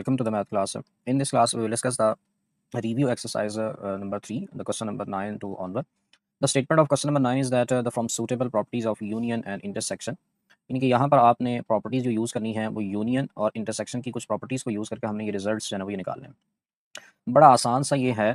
welcome to the math class. In this class, we will discuss the review exercise number 3, the question number 9 to onward. The statement of question number 9 is that the from suitable properties of union and intersection, यानी कि यहाँ पर आपने properties जो use करनी है वो union और इंटरसेक्शन की कुछ प्रॉपर्टीज़ को यूज़ करके हमने ये रिजल्ट्स जो है ना वो ये निकालने हैं। बड़ा आसान सा ये है।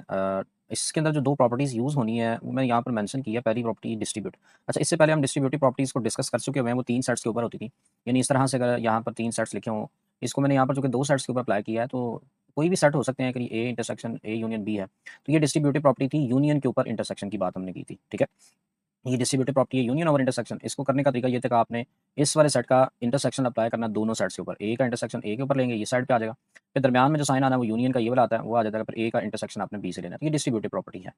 इसके अंदर जो दो प्रॉपर्टीज़ यूज़ होनी है वो मैं यहाँ पर मेंशन किया। पहली प्रॉपर्टी डिस्ट्रीब्यूट। अच्छा, इससे पहले हम डिस्ट्रीब्यूटिव प्रॉपर्टीज़ को डिस्कस कर चुके हुए हैं, वो 3 सेट्स के ऊपर होती थी। यानी इस तरह से अगर यहाँ पर 3 सेट्स लिखे हों, इसको मैंने यहाँ पर जो कि 2 सेट्स के ऊपर अप्लाई किया है, तो कोई भी सेट हो सकते हैं कि A intersection A union B है। तो ये डिस्ट्रीब्यूटिव प्रॉपर्टी थी, यूनियन के ऊपर इंटरसेक्शन की बात हमने की थी, ठीक है। ये डिस्ट्रीब्यूटिव प्रॉपर्टी है यूनियन ओवर इंटरसेक्शन। इसको करने का तरीका ये था कि आपने इस वाले सेट का इंटरसेक्शन अप्लाई करना दोनों सेट्स के ऊपर। ए का इंटरसेक्शन ए के ऊपर लेंगे, ये साइड पे आ जाएगा। फिर दरमियान में जो साइन आना है वो यूनियन का ये वाला आता है, वो आ जाता है। फिर ए का इंटरसेक्शन आपने बी से लेना है। तो ये डिस्ट्रीब्यूटिव प्रॉपर्टी है।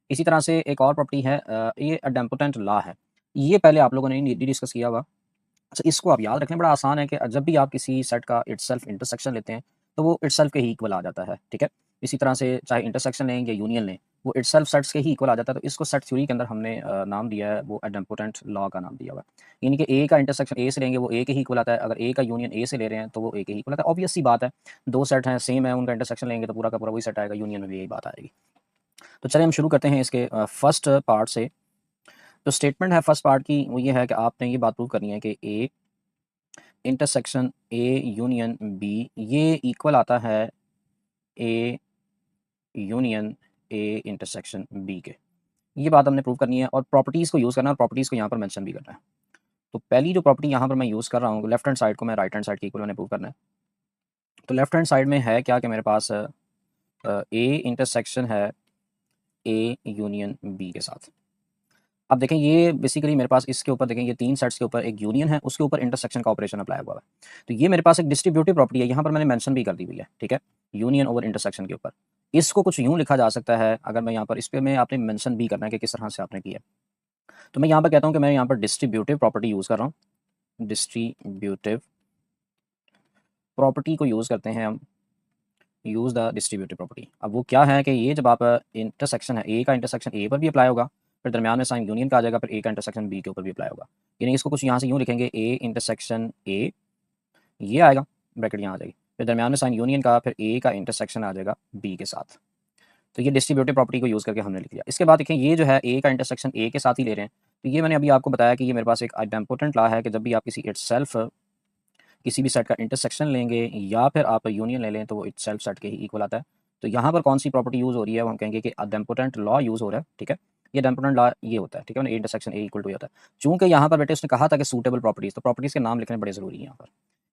इसी तरह से एक और प्रॉपर्टी है, ये अडेम्पोटेंट लॉ है। ये पहले आप लोगों ने डिस्कस किया हुआ। अच्छा, इसको आप याद रखना, बड़ा आसान है कि जब भी आप किसी सेट का इटसेल्फ इंटरसेक्शन लेते हैं तो वो इटसेल्फ के ही इक्वल आ जाता है, ठीक है। इसी तरह से चाहे इंटरसेक्शन लें या यूनियन लें, वो इटसेल्फ सेट्स के ही इक्वल आ जाता है। तो इसको सेट थ्योरी के अंदर हमने नाम दिया है, वो एडम्पोटेंट लॉ का नाम दिया हुआ है। यानी कि ए का इंटरसेक्शन ए से लेंगे वो ए के ही इक्वल आता है, अगर ए का यूनियन ए से ले रहे हैं तो वो ए के ही इक्वल आता है। ऑब्वियस सी बात है, दो सेट हैं सेम है, उनका इंटरसेक्शन लेंगे तो पूरा का पूरा वही सेट आएगा, यूनियन में भी यही बात आएगी। तो चलिए हम शुरू करते हैं इसके फर्स्ट पार्ट से। जो स्टेटमेंट है फर्स्ट पार्ट की वो ये है कि आपने ये बात प्रूव करनी है कि A intersection A union B ये इक्वल आता है A union A intersection B के। ये बात हमने प्रूव करनी है और प्रॉपर्टीज़ को यूज़ करना है, और प्रॉपर्टीज़ को यहाँ पर मेंशन भी करना है। तो पहली जो प्रॉपर्टी यहाँ पर मैं यूज़ कर रहा हूँ, लेफ्ट हैंड साइड को मैं राइट हैंड साइड के इक्वल मैंने प्रूव करना है। तो लेफ्ट हैंड साइड में है क्या कि मेरे पास ए इंटरसेक्शन है ए यूनियन बी के साथ। अब देखें, ये बेसिकली मेरे पास इसके ऊपर देखें, ये 3 सेट्स के ऊपर एक यूनियन है, उसके ऊपर इंटरसेक्शन का ऑपरेशन अप्लाई हुआ है। तो ये मेरे पास एक डिस्ट्रीब्यूटिव प्रॉपर्टी है, यहाँ पर मैंने मेंशन भी कर दी हुई है, ठीक है, यूनियन ओवर इंटरसेक्शन के ऊपर। इसको कुछ यूँ लिखा जा सकता है, अगर मैं यहाँ पर इस पे में आपने मेंशन भी करना है कि किस तरह से आपने किया। तो मैं यहाँ पर कहता हूँ कि मैं यहाँ पर डिस्ट्रीब्यूटिव प्रॉपर्टी यूज़ कर रहा हूँ। डिस्ट्रीब्यूटिव प्रॉपर्टी को यूज़ करते हैं हम, यूज़ द डिस्ट्रीब्यूटिव प्रॉपर्टी। अब वो क्या है कि ये जब आप इंटरसेक्शन है, ए का इंटरसेक्शन ए पर भी अप्लाई होगा, फिर दरमियान में साइन यूनियन का आ जाएगा, फिर ए का इंटरसेक्शन बी के ऊपर भी अप्लाई होगा। यानी इसको कुछ यहाँ से यूँ लिखेंगे, ए इंटरसेक्शन ए, ये आएगा, ब्रैकेट यहाँ आ जाएगी, फिर दरमियान में साइन यूनियन का, फिर ए का इंटरसेक्शन आ जाएगा बी के साथ। तो ये डिस्ट्रीब्यूटिव प्रॉपर्टी को यूज़ करके हमने लिख लिया। इसके बाद देखें, ये जो है ए का इंटरसेक्शन ए के साथ ही ले रहे हैं। तो ये मैंने अभी आपको बताया कि ये मेरे पास एक आइडेम्पोटेंट लॉ है कि जब भी आप किसी इटसेल्फ किसी भी सेट का इंटरसेक्शन लेंगे या फिर आप यूनियन ले लें तो वो इटसेल्फ सेट के ही इक्वल आता है। तो यहाँ पर कौन सी प्रॉपर्टी यूज़ हो रही है, वो हम कहेंगे कि आइडेम्पोटेंट लॉ यूज़ हो रहा है, ठीक है। ये आइडेम्पोटेंट लॉ ये होता है, ठीक है ना, A intersection A equal to होता है। चूंकि यहाँ पर बेटे उसने कहा था कि सूटेबल प्रॉपर्टीज़, तो प्रॉपर्टीज़ के नाम लिखने बड़े ज़रूरी हैं यहाँ पर।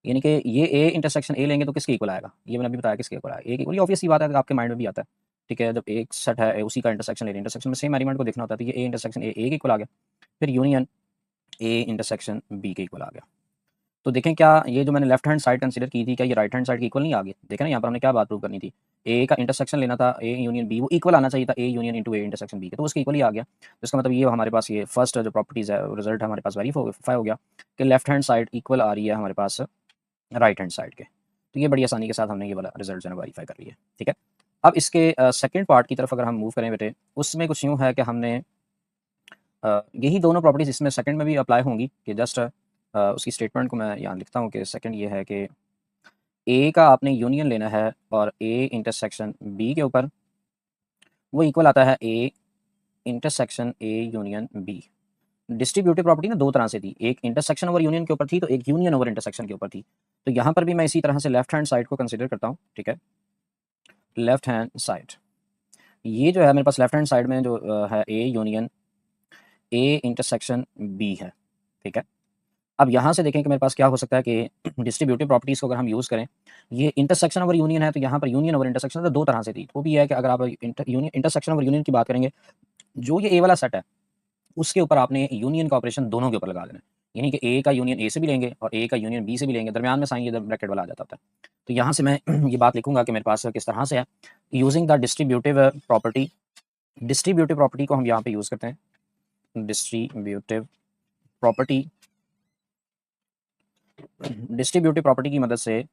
यानी कि ये ए इंटरसेक्शन ए लेंगे तो किसके इक्वल आएगा, ये मैंने अभी बताया किसके इक्वल आएगा, ए इक्वल। ऑब्वियस सी बात है, आपके माइंड में भी आता है, ठीक है। जब एक सेट है उसी का इंटरसेक्शन ले रहे हैं, इंटरसेक्शन में सेम एलिमेंट को देखना होता है, तो ये ए इंटरसेक्शन ए के इक्वल आ गया, फिर यूनियन ए इंटरसेक्शन बी के इक्वल आ गया। तो देखें, क्या ये जो मैंने लेफ्ट हैंड साइड कंसीडर की थी, क्या ये राइट हैंड साइड की इक्वल नहीं आ गई। देखें ना, यहाँ पर हमने क्या बात प्रूव करनी थी, ए का इंटरसेक्शन लेना था ए यूनियन बी, वो इक्वल आना चाहिए था A union into A intersection B के, तो उसके इक्वल ही आ गया। तो इसका मतलब ये हमारे पास ये फर्स्ट जो प्रॉपर्टीज़ है रिजल्ट हमारे पास वेरीफाई हो गया कि लेफ्ट हैंड साइड इक्वल आ रही है हमारे पास राइट हैंड साइड के। तो ये बड़ी आसानी के साथ हमने ये वाला रिजल्ट जो है वेरीफाई कर लिया, ठीक है। अब इसके सेकेंड पार्ट की तरफ अगर हम मूव करें बेटे, उसमें कुछ यूँ है कि हमने यही दोनों प्रॉपर्टीज़ इसमें सेकंड में भी अप्लाई होंगी कि जस्ट उसकी स्टेटमेंट को मैं यहाँ लिखता हूँ कि सेकंड ये है कि ए का आपने यूनियन लेना है और ए इंटरसेक्शन बी के ऊपर, वो इक्वल आता है A intersection A union B. Distributive property ना दो तरह से थी, एक इंटरसेक्शन ओवर यूनियन के ऊपर थी, तो एक यूनियन ओवर इंटरसेक्शन के ऊपर थी। तो यहाँ पर भी मैं इसी तरह से लेफ्ट हैंड साइड को कंसिडर करता हूँ, ठीक है। लेफ्ट हैंड साइड, ये जो है मेरे पास लेफ्ट हैंड साइड में जो है A union A intersection B है, ठीक है। अब यहाँ से देखें कि मेरे पास क्या हो सकता है कि डिस्ट्रीब्यूटिव प्रॉपर्टीज़ को अगर हम यूज़ करें, ये इंटरसेक्शन ओवर यूनियन है, तो यहाँ पर यूनियन ओवर इंटरसेक्शन तो दो तरह से थी। वो भी है कि अगर आप इंटरसेक्शन ओवर यूनियन की बात करेंगे, जो ये ए वाला सेट है उसके ऊपर आपने यूनियन का ऑपरेशन दोनों के ऊपर लगा देना है। यानी कि ए का यूनियन ए से भी लेंगे और ए का यूनियन बी से भी लेंगे, दरमियान में साइन ये ब्रैकेट वाला आ जाता है। तो यहाँ से मैं ये बात लिखूंगा कि मेरे पास किस तरह से है, using the distributive property. Distributive property को हम यहाँ पे यूज़ करते हैं, डिस्ट्रीब्यूटिव प्रॉपर्टी। डिस्ट्रीब्यूटिव प्रॉपर्टी की मदद से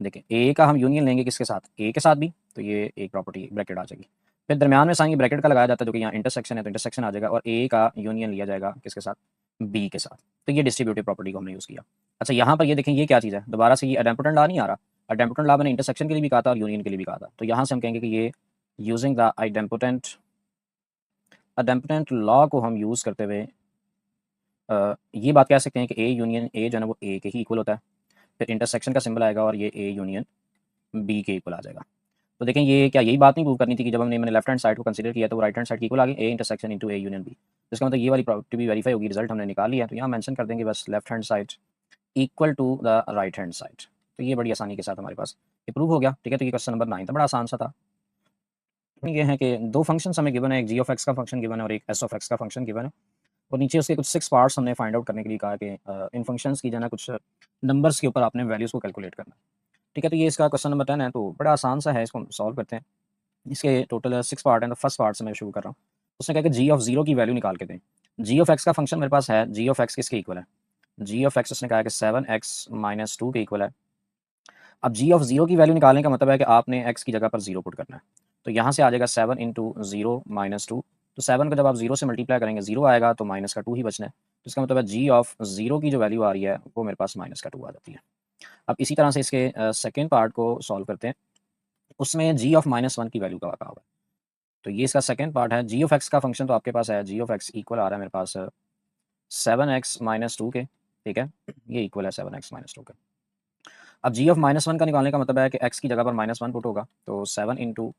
देखें, ए का हम यूनियन लेंगे किसके साथ, ए के साथ भी, तो ये एक प्रॉपर्टी ब्रैकेट आ जाएगी। फिर दरमियान में साइन ब्रैकेट का लगाया जाता है, जो कि यहाँ इंटरसेक्शन है तो इंटरसेक्शन आ जाएगा, और ए का यूनियन लिया जाएगा किसके साथ, बी के साथ। तो ये डिस्ट्रीब्यूटिव प्रॉपर्टी को हमने यूज़ किया। अच्छा, यहाँ पर ये देखें, ये क्या चीज़ है, दोबारा से ये आइडेम्पोटेंट लॉ नहीं आ रहा, आइडेम्पोटेंट लॉ मैंने इंटरसेक्शन के लिए भी कहा था और यूनियन के लिए भी कहा था। तो यहाँ से हम कहेंगे कि ये यूजिंग द आइडेम्पोटेंट लॉ को हम यूज़ करते हुए ये बात कह सकते हैं कि ए यूनियन ए जो है ना वो ए के ही इक्वल होता है। फिर इंटरसेक्शन का सिंबल आएगा और ये ए यूनियन बी के इक्वल आ जाएगा। तो देखें ये क्या यही बात नहीं प्रूव करनी थी कि जब मैंने लेफ्ट हैंड साइड को कंसीडर किया तो वो राइट हैंड साइड की इक्वल आ गई, A intersection into A union B. इसका मतलब ये वाली प्रॉपर्टी भी वेरीफाई होगी, रिजल्ट हमने निकाल लिया। तो यहाँ मेंशन कर देंगे बस left hand side equal to the right hand side. तो ये बड़ी आसानी के साथ हमारे पास ये प्रूव हो गया। ठीक है, तो ये क्वेश्चन नंबर 9 था, बड़ा आसान सा था। ये है कि दो फंक्शन हमें गिवन है, एक जी ऑफ एक्स का फंक्शन गिवन है और एक एस ऑफ एक्स का फंक्शन गिवन है। और नीचे उसके कुछ 6 पार्ट्स हमने फाइंड आउट करने के लिए कहा कि इन फंक्शंस की जो है ना कुछ नंबर्स के ऊपर आपने वैल्यूज़ को कैलकुलेट करना है। ठीक है, तो ये इसका क्वेश्चन नंबर 10 है, तो बड़ा आसान सा है, इसको हम सॉल्व करते हैं। इसके टोटल 6 पार्ट हैं, तो फर्स्ट पार्ट से मैं शुरू कर रहा हूँ। उसने कहा कि जी ऑफ 0 की वैल्यू निकाल के दें। जी ऑफ एक्स का फंक्शन मेरे पास है, जी ऑफ एक्स किसके इक्वल है? जी ऑफ एक्स उसने कहा कि 7x - 2 के इक्वल है। अब जी ऑफ 0 की वैल्यू निकालने का मतलब है कि आपने x की जगह पर 0 पुट करना है। तो यहाँ से आ जाएगा 7 इंटू 0 माइनस 2। तो 7 को जब आप 0 से मल्टीप्लाई करेंगे 0 आएगा, तो माइनस का 2 ही बचना है। तो इसका मतलब है जी ऑफ 0 की जो वैल्यू आ रही है वो मेरे पास माइनस का 2 आ जाती है। अब इसी तरह से इसके सेकेंड पार्ट को सॉल्व करते हैं। उसमें जी ऑफ -1 की वैल्यू का हुआ है। तो ये इसका सेकंड पार्ट है। जी ऑफ एक्स का फंक्शन तो आपके पास है, जी ऑफ एक्स इक्वल आ रहा है मेरे पास 7x - 2 के। ठीक है, ये इक्वल है 7x - 2 के। अब जी ऑफ -1 का निकालने का मतलब है कि x की जगह पर -1 पुट होगा, तो 7 इंटू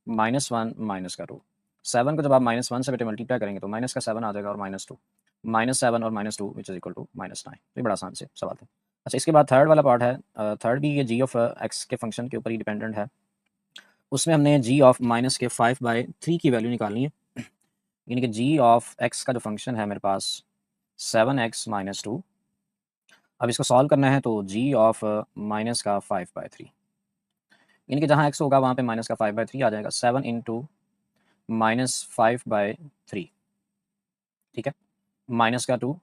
-1 माइनस का 2। 7 को जब आप -1 से बेटे मल्टीप्लाई करेंगे तो माइनस का 7 आ जाएगा और -2, -7 और -2 विच इज़ इक्वल टू -9। तो ये बड़ा आसान से सवाल है। अच्छा, इसके बाद थर्ड वाला पार्ट है। थर्ड भी ये जी ऑफ एक्स के फंक्शन के ऊपर ही डिपेंडेंट है। उसमें हमने जी ऑफ -5/3 की वैल्यू निकालनी है। यानी कि जी ऑफ एक्स का जो फंक्शन है मेरे पास 7x - 2। अब इसको सॉल्व करना है तो जी ऑफ माइनस का 5/3, यानी कि जहाँ x होगा वहाँ पे माइनस का 5/3 आ जाएगा। 7 इंटू -5/3। ठीक है, माइनस का 2।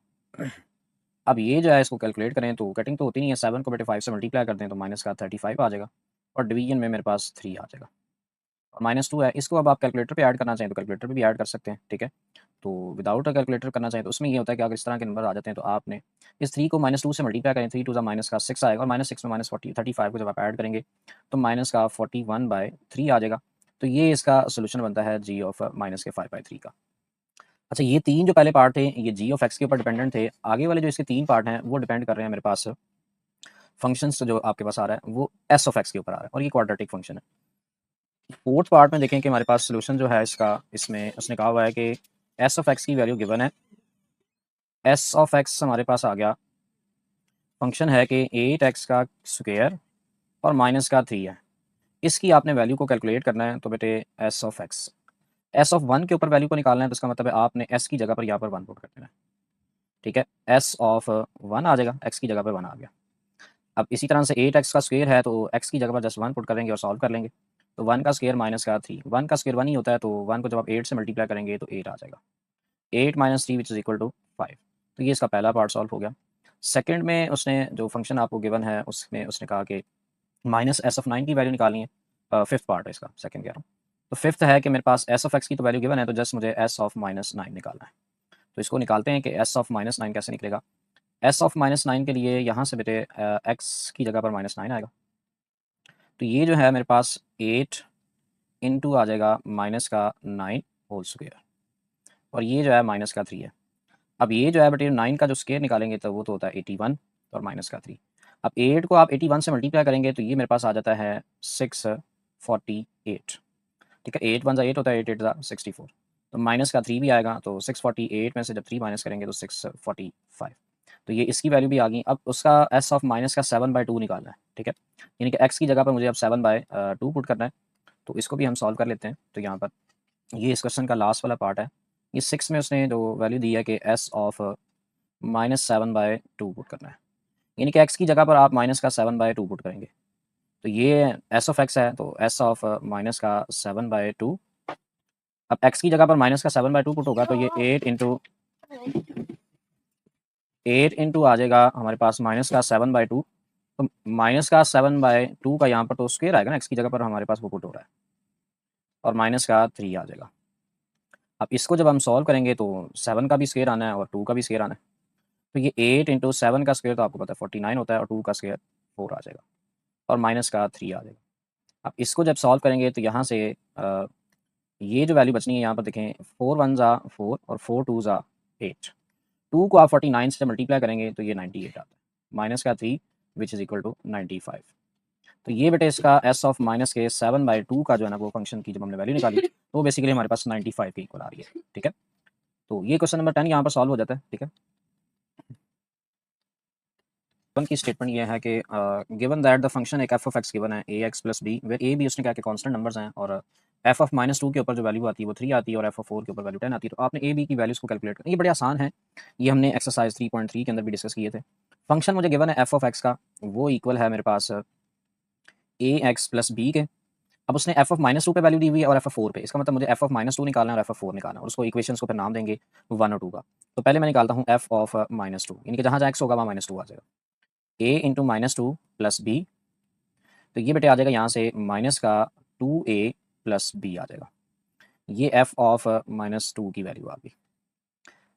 अब ये जो है इसको कैलकुलेट करें तो कटिंग तो होती नहीं है, 7 को बेटे 5 से मल्टीप्लाई कर दें तो माइनस का 35 आ जाएगा और डिवीजन में मेरे पास 3 आ जाएगा और -2 है। इसको अब आप कैलकुलेटर पे ऐड करना चाहें तो कैलकुलेटर पे भी ऐड कर सकते हैं। ठीक है, तो विदाउट अ कैलकुलेटर करना चाहें तो उसमें ये होता है कि अगर इस तरह के नंबर आ जाते हैं तो आपने इस 3 को -2 से मल्टीप्लाई करें, 3 टू ज़ा माइनस का 6 आएगा और -6 में -35 को जब आप ऐड करेंगे तो माइनस का 41/3 आ जाएगा। तो ये इसका सोल्यूशन बनता है जी ऑफ माइनस के 5/3 का। अच्छा, ये 3 जो पहले पार्ट थे ये जी ऑफ एक्स के ऊपर डिपेंडेंट थे। आगे वाले जो इसके 3 पार्ट हैं वो डिपेंड कर रहे हैं मेरे पास फंक्शंस जो आपके पास आ रहा है वो एस ऑफ एक्स के ऊपर आ रहा है और ये क्वाड्रेटिक फंक्शन है। फोर्थ पार्ट में देखें कि हमारे पास सोल्यूशन जो है इसका, इसमें उसने कहा हुआ है कि एस ऑफ एक्स की वैल्यू गिवन है। एस ऑफ एक्स हमारे पास आ गया, फंक्शन है कि 8x का स्क्वायर और माइनस का 3 है। इसकी आपने वैल्यू को कैलकुलेट करना है तो बेटे S of x, S of 1 के ऊपर वैल्यू को निकालना है तो इसका मतलब है आपने एस की जगह पर यहाँ पर 1 पुट कर देना है। ठीक है, एस ऑफ 1 आ जाएगा, एक्स की जगह पर 1 आ गया। अब इसी तरह से 8x का स्क्वायर है तो एक्स की जगह पर जस्ट 1 पुट करेंगे और सॉल्व कर लेंगे। तो 1 का स्क्वायर माइनस का 3, 1 का स्क्वायर 1 ही होता है तो 1 को जब आप 8 से मल्टीप्लाई करेंगे तो 8 आ जाएगा। 8 - 3 विच इज़ इक्वल टू 5। तो ये इसका पहला पार्ट सॉल्व हो गया। सेकंड में उसने जो फंक्शन आपको गिवन है उसमें उसने कहा कि माइनस एस ऑफ 9 की वैल्यू निकालनी है। फिफ्थ पार्ट है इसका, सेकंड कह रहा हूँ। तो फिफ्थ है कि मेरे पास एस ऑफ एक्स की तो वैल्यू गिवन है तो जस्ट मुझे एस ऑफ -9 निकालना है। तो इसको निकालते हैं कि एस ऑफ -9 कैसे निकलेगा। एस ऑफ -9 के लिए यहाँ से बेटे एक्स की जगह पर -9 आएगा। तो ये जो है मेरे पास 8 इंटू आ जाएगा माइनस का 9 होल स्क्वायर और ये जो है माइनस का 3 है। अब ये जो है बेटे 9 का जो स्क्वायर निकालेंगे तो वो तो होता है 81 और माइनस का 3। अब 8 को आप 81 से मल्टीप्लाई करेंगे तो ये मेरे पास आ जाता है 648। ठीक है, 8 वन ज़ा 8 होता है, 8 8 ज़ा 64। तो माइनस का 3 भी आएगा तो 648 में से जब 3 माइनस करेंगे तो 645। तो ये इसकी वैल्यू भी आ गई। अब उसका एस ऑफ माइनस का 7/2 निकालना है। ठीक है, यानी कि एक्स की जगह पर मुझे अब 7/2 पुट करना है। तो इसको भी हम सॉल्व कर लेते हैं। तो यहाँ पर ये इस क्वेश्चन का लास्ट वाला पार्ट है। ये 6 में उसने जो वैल्यू दी है कि एस ऑफ -7/2 पुट करना है, यानी कि एक्स की जगह पर आप माइनस का 7/2 पुट करेंगे। तो ये एस ऑफ एक्स है तो एस ऑफ माइनस का 7/2। अब एक्स की जगह पर माइनस का 7/2 पुट होगा तो ये 8 इंटू आ जाएगा हमारे पास माइनस का 7/2। तो माइनस का 7/2 का यहाँ पर तो स्क्वायर आएगा ना, एक्स की जगह पर हमारे पास वो पुट हो रहा है और माइनस का 3 आ जाएगा। अब इसको जब हम सॉल्व करेंगे तो 7 का भी स्क्वायर आना है और 2 का भी स्क्वायर आना है। तो ये 8 इंटू 7 का स्क्वायर तो आपको पता है 49 होता है और 2 का स्क्वायर 4 आ जाएगा। और माइनस का 3 आ जाएगा। अब इसको जब सॉल्व करेंगे तो यहाँ से ये जो वैल्यू बचनी है यहाँ पर देखें, 4 1 ज़ा 4 और 4 2 ज़ा 8। 2 को आप 49 से मल्टीप्लाई करेंगे तो ये 98 आता है, माइनस का 3 विच इज़ इक्वल टू 95। तो ये बेटे इसका एस ऑफ माइनस के 7/2 का जो है ना वो फंक्शन की जब हमने वैल्यू निकाली तो वो बेसिकली हमारे पास 95 के इक्वल आ रही है। ठीक है, तो ये क्वेश्चन नंबर 10 यहाँ पर सॉल्व हो जाता है। ठीक है, की स्टेटमेंट ये है कि गिवन दैट द फंक्शन एक एफ ऑफ एक्स गिवन है ए एक्स प्लस बी, वे ए बी उसने क्या कि कांस्टेंट नंबर्स हैं और एफ ऑफ -2 के ऊपर जो वैल्यू आती है वो 3 आती है और एफ ऑफ 4 के ऊपर वैल्यू 10 आती है। तो आपने ए बी की वैल्यूज़ को कैलकुलेट करना, ये बड़े आसान है, ये हमने एक्सरसाइज 3.3 के अंदर भी डिस्कस किए थे। फंक्शन मुझे गिवन है एफ ऑफ एक्स का, वो इक्वल है मेरे पास ए एक्स प्लस बी के। अब उसने एफ ऑफ -2 पे वैल्यू दी हुई है और एफ ऑफ 4 पे, इसका मतलब मुझे एफ ऑफ -2 निकालना है और एफ ऑफ 4 निकालना है और उसको इक्वेशंस को फिर नाम देंगे 1 और 2 का। तो पहले मैं निकालता हूँ एफ ऑफ -2, यानी कि जहाँ जहाँ एक्स होगा वहाँ -2 आ जाएगा, a इंटू -2 प्लस बी, तो ये बेटे आ जाएगा यहाँ से माइनस का 2a प्लस बी आ जाएगा। ये एफ ऑफ -2 की वैल्यू आ गई।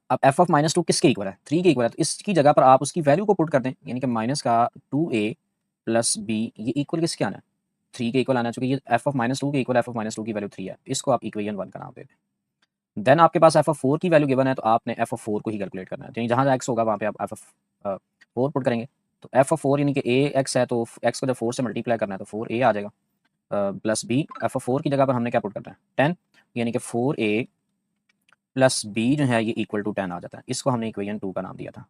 अब एफ ऑफ -2 किसके इक्वल है, 3 के इक्वल है, तो इसकी जगह पर आप उसकी वैल्यू को पुट कर दें, यानी कि माइनस का 2a प्लस बी, ये इक्वल किसके आना है, 3 के इक्वल आना है, चूंकि ये एफ ऑफ -2 के इक्वल, एफ ऑफ -2 की वैल्यू 3 है, इसको आप इक्वेशन 1 का नाम दे दें। देन आपके पास एफ ऑफ 4 की वैल्यू गिवन है, तो आपने एफ ऑफ 4 को ही कैलकुलेट करना है, यानी जहाँ जहाँ एक्स होगा वहाँ पे आप एफ ऑफ 4 पुट करेंगे। तो एफ ऑफ 4 यानी कि ए एक्स है, तो एक्स को जब 4 से मल्टीप्लाई करना है तो 4a आ जाएगा प्लस बी, एफ ऑफ 4 की जगह पर हमने क्या पुट करना है 10, यानी कि 4a प्लस बी जो है ये इक्वल टू 10 आ जाता है, इसको हमने इक्वेशन 2 का नाम दिया था।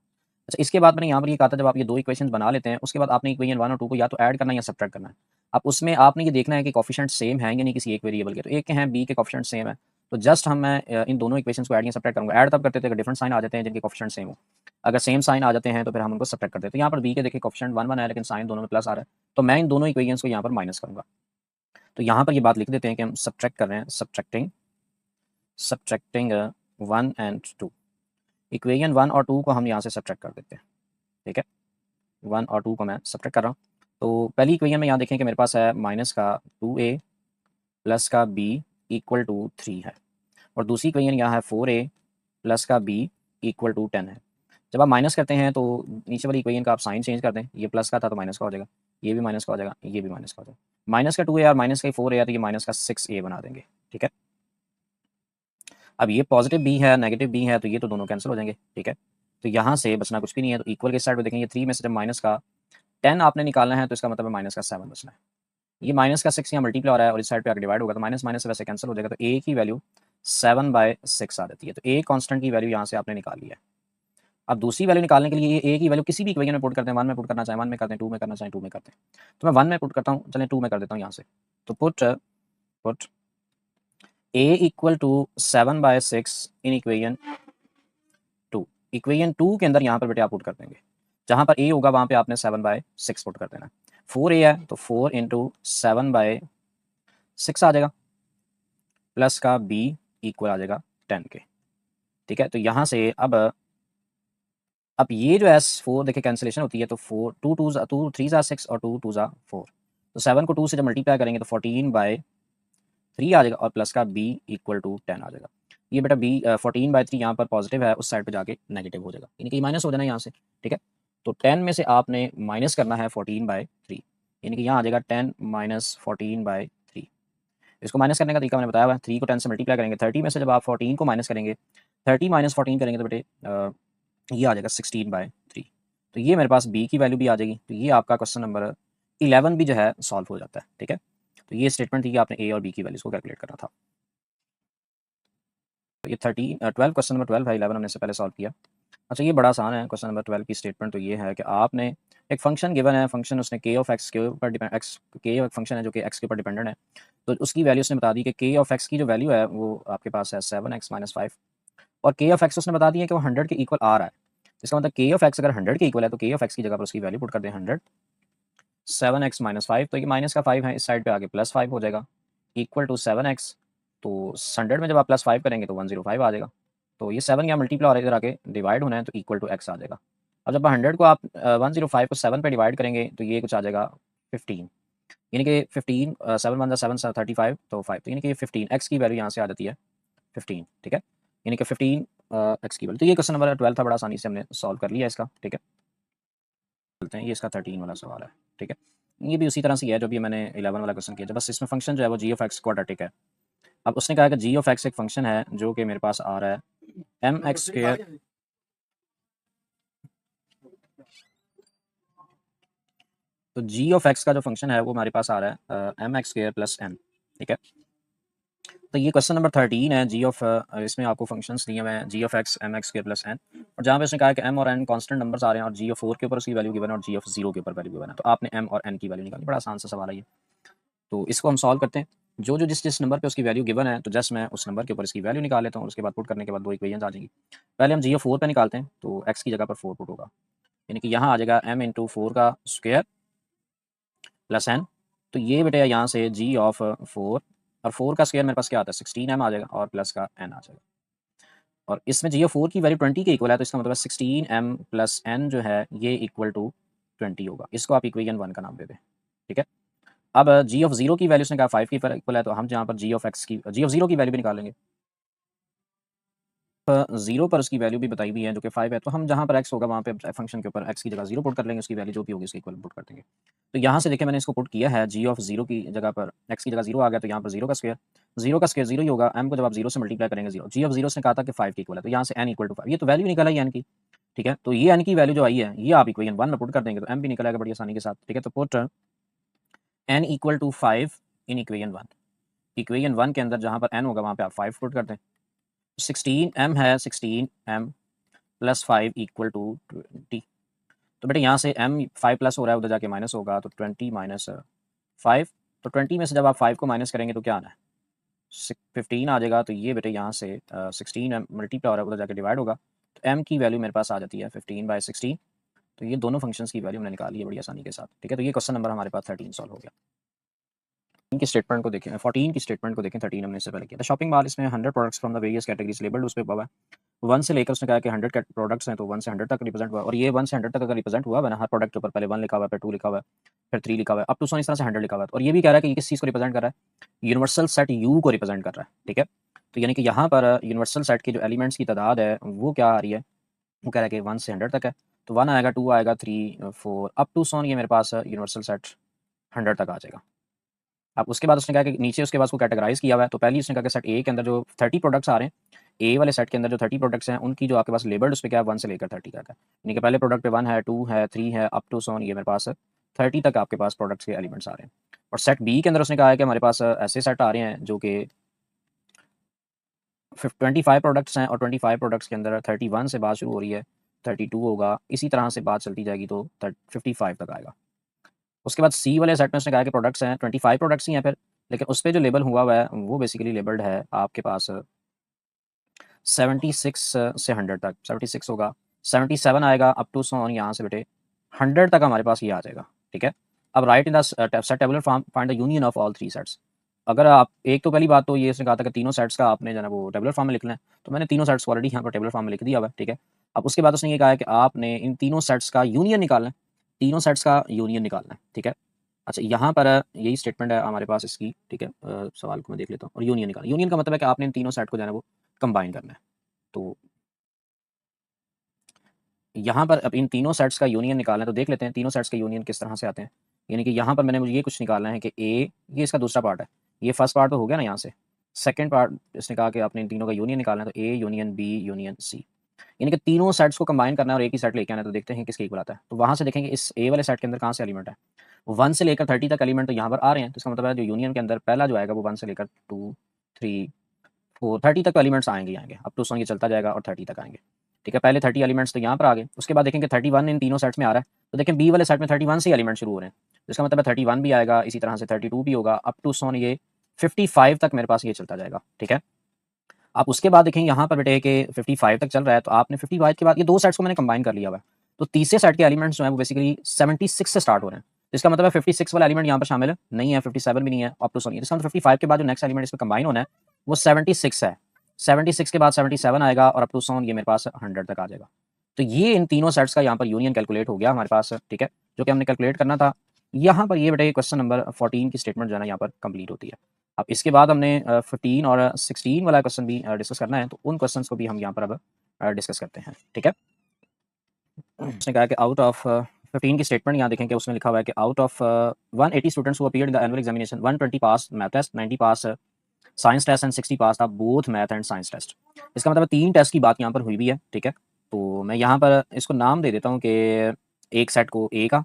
अच्छा, इसके बाद मैंने यहाँ पर ये कहा था जब आप ये दो इक्वेशंस बना लेते हैं उसके बाद आपने इक्वेशन 1 और 2 को या तो ऐड करना है या सब्ट्रैक्ट करना है। अब उसमें आपने ये देखना है कि कोफिशिएंट सेम है या नहीं किसी एक वेरिएबल के, तो एक के हैं बी के कोफिशिएंट सेम है, तो जस्ट मैं इन दोनों इक्वेशंस को ऐड या सब्ट्रैक्ट करूँगा। ऐड तब करते थे अगर डिफरेंट साइन आ जाते हैं जिनके कोफिशिएंट सेम हो, अगर सेम साइन आ जाते हैं तो फिर हम उनको सब्ट्रैक्ट करते हैं। तो यहाँ पर बी के देखिए कोफिशिएंट 1 1 है लेकिन साइन दोनों में प्लस आ रहा है, तो मैं इन दोनों इक्वेशंस को यहाँ पर माइनस करूँगा। तो यहाँ पर ये बात लिख देते हैं कि हम सब्ट्रैक्ट कर रहे हैं, सब्ट्रैक्टिंग 1 एंड 2, इक्वेशन 1 और 2 को हम यहाँ से सब्ट्रैक्ट कर देते हैं। ठीक है, 1 और 2 को मैं सब्ट्रैक्ट कर रहा हूँ। तो पहली इक्वेशन में यहाँ देखें कि मेरे पास है माइनस का 2a प्लस का b इक्वल टू 3 है, और दूसरी इक्वेशन यहाँ है 4a प्लस का b इक्वल टू 10 है। जब आप माइनस करते हैं तो नीचे वाली इक्वेशन का आप साइन चेंज कर दें, ये प्लस का था तो माइनस का हो जाएगा, ये भी माइनस का हो जाएगा, ये भी माइनस का हो जाएगा, माइनस का 2a और माइनस का 4a है तो ये माइनस का 6a बना देंगे। ठीक है, अब ये पॉजिटिव b है नेगेटिव b है तो ये तो दोनों कैंसिल हो जाएंगे। ठीक है, तो यहाँ से बचना कुछ भी नहीं है, तो इक्वल के साइड पे देखेंगे 3 में से जब माइनस का 10 आपने निकालना है तो इसका मतलब है माइनस का 7 बचना है। ये माइनस का 6 यहाँ मल्टीप्लाई हो रहा है और इस साइड पे आगे डिवाइड होगा तो माइनस माइनस से वैसे कैंसिल हो जाएगा, तो a की वैल्यू 7/6 आ जाती है। तो a कांस्टेंट की वैल्यू यहाँ से आपने निकाल ली है। अब दूसरी वैल्यू निकालने के लिए ये a की वैल्यू किसी भी इक्वेशन में पुट करते हैं, 1 में पुट करना चाहे 1 में करते हैं, 2 में करना चाहे 2 में करते हैं, तो मैं 1 में पुट करता हूँ, चलें 2 में कर देता हूँ यहाँ से। तो put a equal to 7/6 in equation 2, equation 2 के अंदर यहाँ पर बेटे आप पुट कर देंगे, जहाँ पर a होगा वहाँ पे आपने 7/6 पुट कर देना। 4a है तो 4 इंटू 7/6 आ जाएगा, प्लस का b इक्वल आ जाएगा 10 के। ठीक है, तो यहाँ से अब ये जो S4 देखिए कैंसिलेशन होती है, तो 4 2 2 3 ज़ा 6 और 2 2 ज़ा 4, तो 7 को 2 से जब मल्टीप्लाई करेंगे तो 14/3 आ जाएगा और प्लस का b इक्वल टू 10 आ जाएगा। ये बेटा b 14/3 यहाँ पर पॉजिटिव है, उस साइड पे जाके नेगेटिव हो जाएगा, यानी कि माइनस हो जाना है यहाँ से। ठीक है, तो 10 में से आपने माइनस करना है 14/3, यानी कि यहाँ आ जाएगा 10 माइनस 14/3। इसको माइनस करने का तरीका मैंने बताया हुआ है, 3 को 10 से मल्टीप्लाई करेंगे, 30 में से जब आप 14 को माइनस करेंगे, 30 माइनस 14 करेंगे तो बेटे ये आ जाएगा 16/3। तो ये मेरे पास b की वैल्यू भी आ जाएगी, तो ये आपका क्वेश्चन नंबर 11 भी जो है सॉल्व हो जाता है। ठीक है, तो ये स्टेटमेंट थी कि आपने a और b की वैल्यूज़ को कैलकुलेट करना था। तो ये 12 क्वेश्चन नंबर 12 है, 11 हमने इससे पहले सॉल्व किया। अच्छा, ये बड़ा आसान है, क्वेश्चन नंबर 12 की स्टेटमेंट तो ये है कि आपने एक फंक्शन गिवन है, फंक्शन उसने k ऑफ x के ऊपर डिपेंड, x k फंक्शन है जो कि x के ऊपर डिपेंडेंट है, तो उसकी वैल्यू उसने बता दी कि k ऑफ x की जो वैल्यू है वो आपके पास है 7x - 5, और k ऑफ x उसने बता दिया कि वो 100 के इक्वल आ रहा है। इसका मतलब k ऑफ x अगर 100 के इक्वल है तो k ऑफ x की जगह पर उसकी वैल्यू पुट कर दें 100, 7x - 5, तो ये माइनस का 5 है, इस साइड पे आगे प्लस 5 हो जाएगा, इक्वल टू 7x, तो 100 में जब आप प्लस 5 करेंगे तो 105 आ जाएगा। तो ये 7 यहाँ मल्टीप्लाई हो रहा है, इधर आके डिवाइड होना है तो इक्वल टू x आ जाएगा। अब जब 100 को आप 105 को 7 पे डिवाइड करेंगे तो ये कुछ आ जाएगा 15, यानी कि 15 7 1 7 35 तो 5, तो यानी कि 15 x की वैल्यू यहाँ से आ जाती है 15। ठीक है, यानी कि 15 x की वैल्यू। तो ये क्वेश्चन नंबर 12 था, बड़ा आसानी से हमने सॉल्व कर लिया इसका। ठीक है, चलते हैं, ये इसका 13 वाला सवाल है। ठीक है, ये भी उसी तरह से है जो भी मैंने 11 वाला क्वेश्चन किया, बस इसमें फंक्शन जो है वो जी ऑफ एक्स क्वाड्रेटिक है। अब उसने कहा कि जी ऑफ एक्स एक फंक्शन है जो कि मेरे पास आ रहा है एम एक्स स्क्वेयर, तो जी ऑफ एक्स का जो फंक्शन है वो हमारे पास आ रहा है M X square plus N, ठीक है। तो ये क्वेश्चन नंबर 13 है, जी ऑफ इसमें आपको फंक्शंस दिए हुए हैं G of X M X square plus N, और जहाँ पे उसने कहा है कि एम और एन कांस्टेंट नंबर्स आ रहे हैं और जी ऑफ 4 के ऊपर उसकी वैल्यू गिवन है और जी ऑफ 0 के ऊपर वैल्यू गिवन है, तो आपने एम और एन की वैल्यू निकाली। बड़ा आसान सा सवाल है ये, तो इसको हम सॉल्व करते हैं। जो जो जिस जिस नंबर पे उसकी वैल्यू गिवन है तो जस्ट मैं उस नंबर के ऊपर इसकी वैल्यू निकाल लेता हूँ, उसके बाद पुट करने के बाद दो इक्वेशंस आ जाएंगी। पहले हम जी ऑफ 4 पे निकालते हैं, तो एक्स की जगह पर 4 पुट होगा, यानी कि यहाँ आ जाएगा एम इंटू 4 का स्क्वायर प्लस एन, तो ये बेटे यहाँ से जी ऑफ 4 और 4 का स्क्वायर मेरे पास क्या आता है 16 एम आ जाएगा और प्लस का एन आ जाएगा, और इसमें जी ऑफ 4 की वैल्यू 20 के इक्वल है, तो इसका मतलब 16 एम प्लस एन जो है ये इक्वल टू 20 होगा। इसको आप इक्वेशन 1 का नाम दे दें, ठीक है। अब जी ऑफ 0 की वैल्यू उसने कहा 5 की इक्वल है, तो हम जहाँ पर जी ऑफ 0 की वैल्यू भी निकालेंगे। 0 पर उसकी वैल्यू भी बताई हुई है जो कि 5 है, तो हम जहाँ पर x होगा वहाँ पे फंक्शन के ऊपर x की जगह 0 पुट कर लेंगे, उसकी वैल्यू जो भी होगी उसके इक्वल पुट कर देंगे। तो यहाँ से देखिए मैंने इसको पुट किया है, जी ऑफ 0 की जगह पर x की जगह 0 आ गया, तो यहाँ पर 0 का स्क्वायर 0 ही होगा, m को जब आप 0 से मल्टीप्लाई करेंगे 0, जी ऑफ 0 से कहा था कि 5 की इक्वल है, तो यहाँ से n इक्वल टू 5, ये तो वैल्यू निकल आई n की, ठीक है। तो ये n की वैल्यू जो आई है ये आप इक्वेशन 1 में पुट कर देंगे तो m भी निकल आएगा बड़ी आसानी के साथ, ठीक है। तो put n equal to 5 in equation 1, equation 1 के अंदर जहाँ पर n होगा वहाँ पे आप 5 पुट कर दें, 16m है, 16m प्लस 5 इक्वल टू 20, तो बेटे यहाँ से m 5 प्लस हो रहा है उधर जाके माइनस होगा, तो 20 माइनस 5, तो 20 में से जब आप 5 को माइनस करेंगे तो क्या आना है 15 आ जाएगा, तो ये बेटे यहाँ से 16 मल्टीप्लाई हो रहा है उधर जाके डिवाइड होगा, तो m की वैल्यू मेरे पास आ जाती है 15/16, तो ये दोनों फंक्शंस की वैल्यू मैंने निकाली है बड़ी आसानी के साथ, ठीक है। तो ये क्वेश्चन नंबर हमारे पास 13 सॉल्व हो गया। की स्टेटमेंट को देखें, 14 की स्टेटमेंट को देखें, 13 हमने इससे पहले किया था। शॉपिंग मॉल इसमें 100 products from the various categories labelled उस पे हुआ है 1 से लेकर, उसने कहा कि 100 प्रोडक्ट्स हैं तो 1 से 100 तक रिप्रेजेंट हुआ, और ये 1 से 100 तक अगर रिप्रेजेंट हुआ है ना, हर प्रोडक्ट के ऊपर पहले 1 लिखा हुआ है, फिर 2 लिखा हुआ है, फिर 3 लिखा हुआ है, अप टू 100 इस तरह से 100 लिखा हुआ है, और ये भी कह रहा है कि ये किस चीज़ को रिप्रेजेंट कर रहा है, यूनिवर्सल सेट यू को रिप्रेजेंट कर रहा है, ठीक है। तो यानी कि यहाँ पर यूनिवर्सल सेट के जो एलिमेंट्स की तादाद है वो क्या आ रही है, वो कह रहा है कि 1 से 100 तक है, तो 1 आएगा, 2 आएगा, 3 4 अप टू 100, ये मेरे पास यूनिवर्सल सेट 100 तक आ जाएगा। अब उसके बाद उसने कहा कि नीचे उसके बाद उसको कैटेगराइज किया हुआ है, तो पहले उसने कहा कि सेट ए के अंदर जो 30 प्रोडक्ट्स आ रहे हैं, ए वाले सेट के अंदर जो 30 प्रोडक्ट्स हैं उनकी जो आपके पास लेबल्ड उस पर क्या है 1 से लेकर 30 तक है, यानी कि पहले प्रोडक्ट पे 1 है, 2 है, 3 है, अप टू 100, ये मेरे पास 30 तक आपके पास प्रोडक्ट्स के एलिमेंट्स आ रहे हैं। और सेट बी के अंदर उसने कहा है कि हमारे पास ऐसे सेट आ रहे हैं जो कि 25 प्रोडक्ट्स हैं, और 25 प्रोडक्ट्स के अंदर 31 से बात शुरू हो रही है, 32 होगा, इसी तरह से बात चलती जाएगी तो 55 तक आएगा। उसके बाद सी वाले सेट में उसने कहा कि प्रोडक्ट्स हैं 25 प्रोडक्ट्स ही हैं फिर, लेकिन उस पे जो लेबल हुआ है वो बेसिकली लेबल्ड है आपके पास 76 से 100 तक, 76 होगा, 77 आएगा अप टू 100, और यहाँ से बेटे 100 तक हमारे पास ये आ जाएगा, ठीक है। अब right in the set tabular form find the union of all 3 sets. अगर आप एक तो पहली बात तो ये उसने कहा था कि तीनों सेट्स का आपने जो है वो टेबुलर फॉर्म में लिखना है, तो मैंने तीनों सेट्स ऑलरेडी यहाँ पर टेबुलर फॉर्म में लिख दिया हुआ है, ठीक है। अब उसके बाद उसने ये कहा है कि आपने इन तीनों सेट्स का यूनियन निकालना है, तीनों सेट्स का यूनियन निकालना है, ठीक है। अच्छा, यहाँ पर यही स्टेटमेंट है हमारे पास इसकी, ठीक है। सवाल को मैं देख लेता हूँ, और यूनियन निकालना, यूनियन का मतलब है कि आपने इन तीनों सेट को जो है वो कंबाइन करना है, तो यहाँ पर अब इन तीनों सेट्स का यूनियन निकालना है, तो देख लेते हैं तीनों सेट्स के यूनियन किस तरह से आते हैं। यानी कि यहाँ पर मैंने मुझे ये कुछ निकालना है कि ए, ये इसका दूसरा पार्ट है, ये फर्स्ट पार्ट तो हो गया ना, यहाँ से सेकंड पार्ट इसने कहा कि आपने इन तीनों का यूनियन निकालना है, तो A union B union C, यानी कि तीनों सेट्स को कंबाइन करना है और एक ही सेट लेके आना है, तो देखते हैं किसके इक्वल आता है। तो वहाँ से देखेंगे इस ए वाले सेट के अंदर कहाँ से एलिमेंट है, 1 से लेकर 30 तक एलिमेंट तो यहाँ पर आ रहे हैं, तो इसका मतलब है जो यूनियन के अंदर पहला जो आएगा वो 1 से लेकर 2 3 4 30 तक एलिमेंट्स आएंगे आएंगे, अप टू 100 ये चलता जाएगा और 30 तक आएंगे, ठीक है। पहले 30 एलिमेंट्स तो यहाँ पर आ गए, उसके बाद देखेंगे 31 इन तीनों सेट्स में आ रहा है, तो देखें बी वाले सेट में 31 से एलिमेंट शुरू हो रहे हैं, इसका मतलब है 31 भी आएगा, इसी तरह से 32 भी होगा, अप टू 100 ये 55 तक मेरे पास ये चलता जाएगा, ठीक है। आप उसके बाद देखें यहाँ पर बेटे कि 55 तक चल रहा है, तो आपने 55 के बाद ये दो सेट्स को मैंने कंबाइन कर लिया हुआ है, तो तीसरे सेट के एलिमेंट्स जो है वो बेसिकली 76 से स्टार्ट हो रहे हैं, तो इसका मतलब है 56 वाला एलिमेंट यहाँ पर शामिल नहीं है, 57 भी नहीं है, अप टू 100, इसका मतलब 55 के बाद जो नेक्स्ट एलिमेंट इसमें कंबाइन होना है वो 76 है, 76 के बाद 77 आएगा, और अप टू 100 ये मेरे पास 100 तक आ जाएगा। तो ये इन तीनों सेट्स का यहाँ पर यूनियन कैलकुलेट हो गया हमारे पास, ठीक है, जो कि हमने कैलकुलेट करना था। यहाँ पर ये बेटे क्वेश्चन नंबर 14 की स्टेटमेंट जो है ना यहाँ पर कंप्लीट होती है। अब इसके बाद हमने 15 और 16 वाला क्वेश्चन भी डिस्कस करना है, तो उन क्वेश्चंस को भी हम यहाँ पर अब डिस्कस करते हैं, ठीक है। उसने कहा कि आउट ऑफ 15 की स्टेटमेंट यहाँ देखें कि उसमें लिखा हुआ है कि out of 180 students who appeared in the annual examination 120 pass math test, 90 pass science test and 60 pass था both math and science test. इसका मतलब 3 टेस्ट की बात यहाँ पर हुई भी है, ठीक है। तो मैं यहाँ पर इसको नाम दे देता हूँ कि एक सेट को ए का,